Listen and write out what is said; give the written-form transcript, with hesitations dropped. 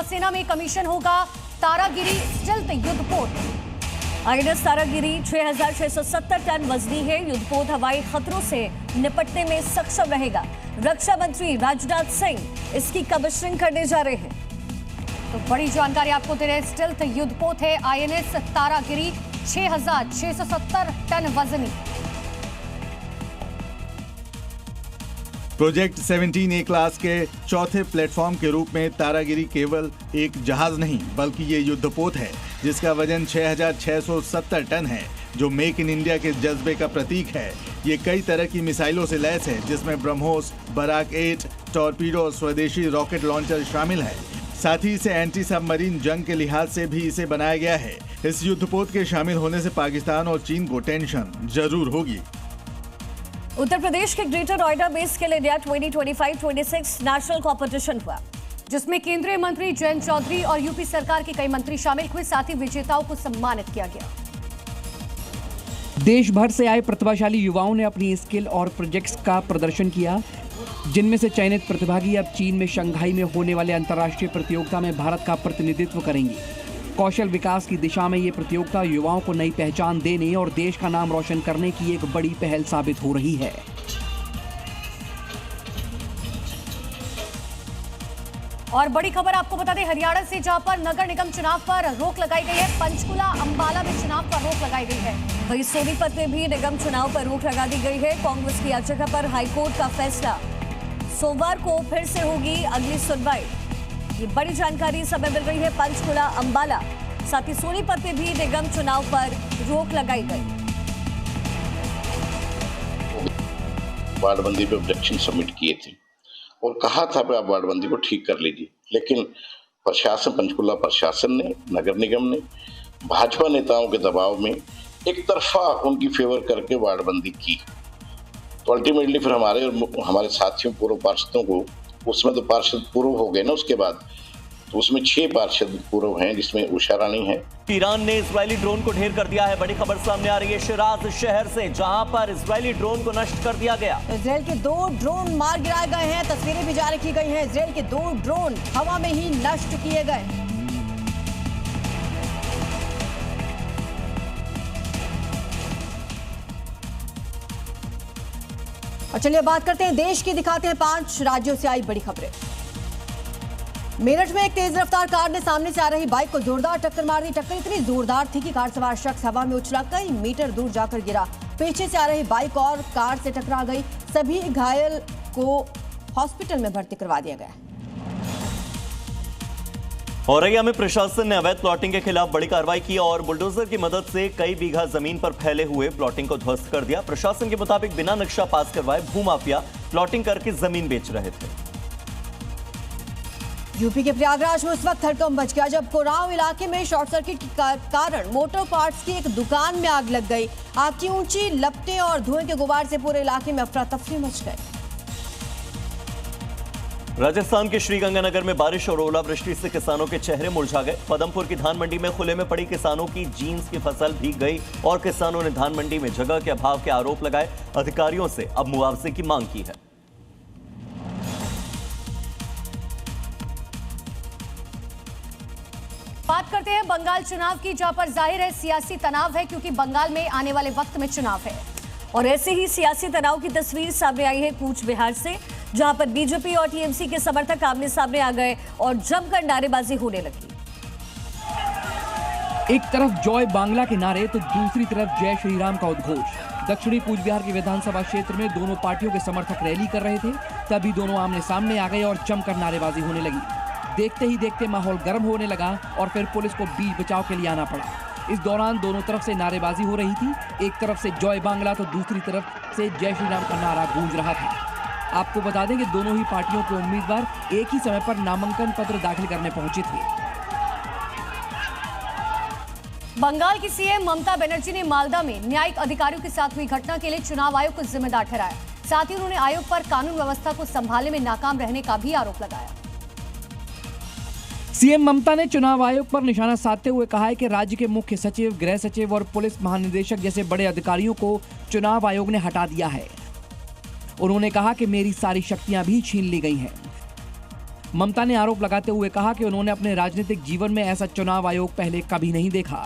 नौसेना में कमीशन होगा तारागिरी स्टिल्थ युद्धपोत। आईएनएस तारागिरी 6,670 टन वजनी है। युद्धपोत हवाई खतरों से निपटने में सक्षम रहेगा। रक्षा मंत्री राजनाथ सिंह इसकी कमीशनिंग करने जा रहे हैं। तो बड़ी जानकारी आपको दे रहे हैं। स्टिल्थ युद्धपोत है आईएनएस तारागिरी, 6,670 टन वजनी। प्रोजेक्ट 17A क्लास के चौथे प्लेटफॉर्म के रूप में तारागिरी केवल एक जहाज नहीं बल्कि ये युद्धपोत है जिसका वजन 6,670 टन है, जो मेक इन इंडिया के जज्बे का प्रतीक है। ये कई तरह की मिसाइलों से लैस है जिसमें ब्रह्मोस, बराक 8, टॉर्पीडो और स्वदेशी रॉकेट लॉन्चर शामिल है। साथ ही इसे एंटी सबमरीन जंग के लिहाज से भी इसे बनाया गया है। इस युद्धपोत के शामिल होने से पाकिस्तान और चीन को टेंशन जरूर होगी। उत्तर प्रदेश के ग्रेटर नोएडा में स्किल इंडिया 2025-26 नेशनल कॉम्पिटिशन हुआ, जिसमें केंद्रीय मंत्री जयंत चौधरी और यूपी सरकार के कई मंत्री शामिल हुए। साथ ही विजेताओं को सम्मानित किया गया। देश भर से आए प्रतिभाशाली युवाओं ने अपनी स्किल और प्रोजेक्ट्स का प्रदर्शन किया, जिनमें से चयनित प्रतिभागी अब चीन में शंघाई में होने वाले अंतर्राष्ट्रीय प्रतियोगिता में भारत का प्रतिनिधित्व करेंगे। कौशल विकास की दिशा में ये प्रतियोगिता युवाओं को नई पहचान देने और देश का नाम रोशन करने की एक बड़ी पहल साबित हो रही है। और बड़ी खबर आपको बता दें, हरियाणा से जहां पर नगर निगम चुनाव पर रोक लगाई गई है, पंचकुला अंबाला में चुनाव पर रोक लगाई गई है। वहीं सोनीपत में भी निगम चुनाव पर रोक लगा दी गई है। कांग्रेस की याचिका पर हाईकोर्ट का फैसला। सोमवार को फिर से होगी अगली सुनवाई। ये बड़ी जानकारी समय मिल रही है। पंचकुला अंबाला साथ ही सोनीपत में भी निगम चुनाव पर रोक लगाई गई। वार्डबंदी पे ऑब्जेक्शन सबमिट किए थे और कहा था कि आप वार्डबंदी को ठीक कर लीजिए, लेकिन प्रशासन, पंचकुला प्रशासन ने, नगर निगम ने भाजपा नेताओं के दबाव में एक तरफा उनकी फेवर करके वार्डबंदी की। तो अल्टीमेटली फिर हमारे साथियों पूर्व पार्षदों को, उसमें तो पार्षद पूर्व हो गए ना उसके बाद, तो उसमें 6 पार्षद पूर्व हैं जिसमें उषा रानी है। ईरान ने इजरायली ड्रोन को ढेर कर दिया है। बड़ी खबर सामने आ रही है शिराज शहर से, जहां पर इजरायली ड्रोन को नष्ट कर दिया गया। इजराइल के 2 ड्रोन मार गिराए गए हैं। तस्वीरें भी जारी की गई हैं। इजराइल के 2 ड्रोन हवा में ही नष्ट किए गए। और चलिए बात करते हैं देश की, दिखाते हैं 5 राज्यों से आई बड़ी खबरें। मेरठ में एक तेज रफ्तार कार ने सामने से आ रही बाइक को जोरदार टक्कर मार दी। टक्कर इतनी जोरदार थी कि कार सवार शख्स हवा में उछला कई मीटर दूर जाकर गिरा। पीछे से आ रही बाइक और कार से टकरा गई। सभी घायल को हॉस्पिटल में भर्ती करवा दिया गया। औरैया में प्रशासन ने अवैध प्लॉटिंग के खिलाफ बड़ी कार्रवाई की और बुलडोजर की मदद से कई बीघा जमीन पर फैले हुए प्लॉटिंग को ध्वस्त कर दिया। प्रशासन के मुताबिक बिना नक्शा पास करवाए भूमाफिया प्लॉटिंग करके जमीन बेच रहे थे। यूपी के प्रयागराज में उस वक्त हड़कंप मच गया जब कोरांव इलाके में शॉर्ट सर्किट के कारण मोटर पार्ट्स की एक दुकान में आग लग गई। आग की ऊंची लपटें और धुएं के गुबार से पूरे इलाके में अफरा तफरी मच गई। राजस्थान के श्रीगंगानगर में बारिश और ओलावृष्टि से किसानों के चेहरे मुरझा गए। पदमपुर की धान मंडी में खुले में पड़ी किसानों की जीन्स की फसल भीग गई और किसानों ने धान मंडी में जगह के अभाव के आरोप लगाए। अधिकारियों से अब मुआवजे की मांग की है। बात करते हैं बंगाल चुनाव की, जहां पर जाहिर है सियासी तनाव है, क्योंकि बंगाल में आने वाले वक्त में चुनाव है। और ऐसे ही सियासी तनाव की तस्वीर सामने आई है कूच बिहार से, जहां पर बीजेपी और टीएमसी के समर्थक आमने सामने आ गए और जमकर नारेबाजी होने लगी। एक तरफ जय बांग्ला के नारे तो दूसरी तरफ जय श्री राम का उद्घोष। दक्षिणी कूच बिहार के विधानसभा क्षेत्र में दोनों पार्टियों के समर्थक रैली कर रहे थे, तभी दोनों आमने सामने आ गए और जमकर नारेबाजी होने लगी। देखते ही देखते माहौल गर्म होने लगा और फिर पुलिस को बीच बचाव के लिए आना पड़ा। इस दौरान दोनों तरफ से नारेबाजी हो रही थी। एक तरफ से जय बांग्ला तो दूसरी तरफ से जय श्री राम का नारा गूंज रहा था। आपको बता दें कि दोनों ही पार्टियों के उम्मीदवार एक ही समय पर नामांकन पत्र दाखिल करने पहुंचे थे। बंगाल की सीएम ममता बनर्जी ने मालदा में न्यायिक अधिकारियों के साथ हुई घटना के लिए चुनाव आयोग को जिम्मेदार ठहराया। साथ ही उन्होंने आयोग पर कानून व्यवस्था को संभालने में नाकाम रहने का भी आरोप लगाया। सीएम ममता ने चुनाव आयोग पर निशाना साधते हुए कहा है कि राज्य के मुख्य सचिव, गृह सचिव और पुलिस महानिदेशक जैसे बड़े अधिकारियों को चुनाव आयोग ने हटा दिया है। उन्होंने कहा कि मेरी सारी शक्तियां भी छीन ली गई हैं। ममता ने आरोप लगाते हुए कहा कि उन्होंने अपने राजनीतिक जीवन में ऐसा चुनाव आयोग पहले कभी नहीं देखा।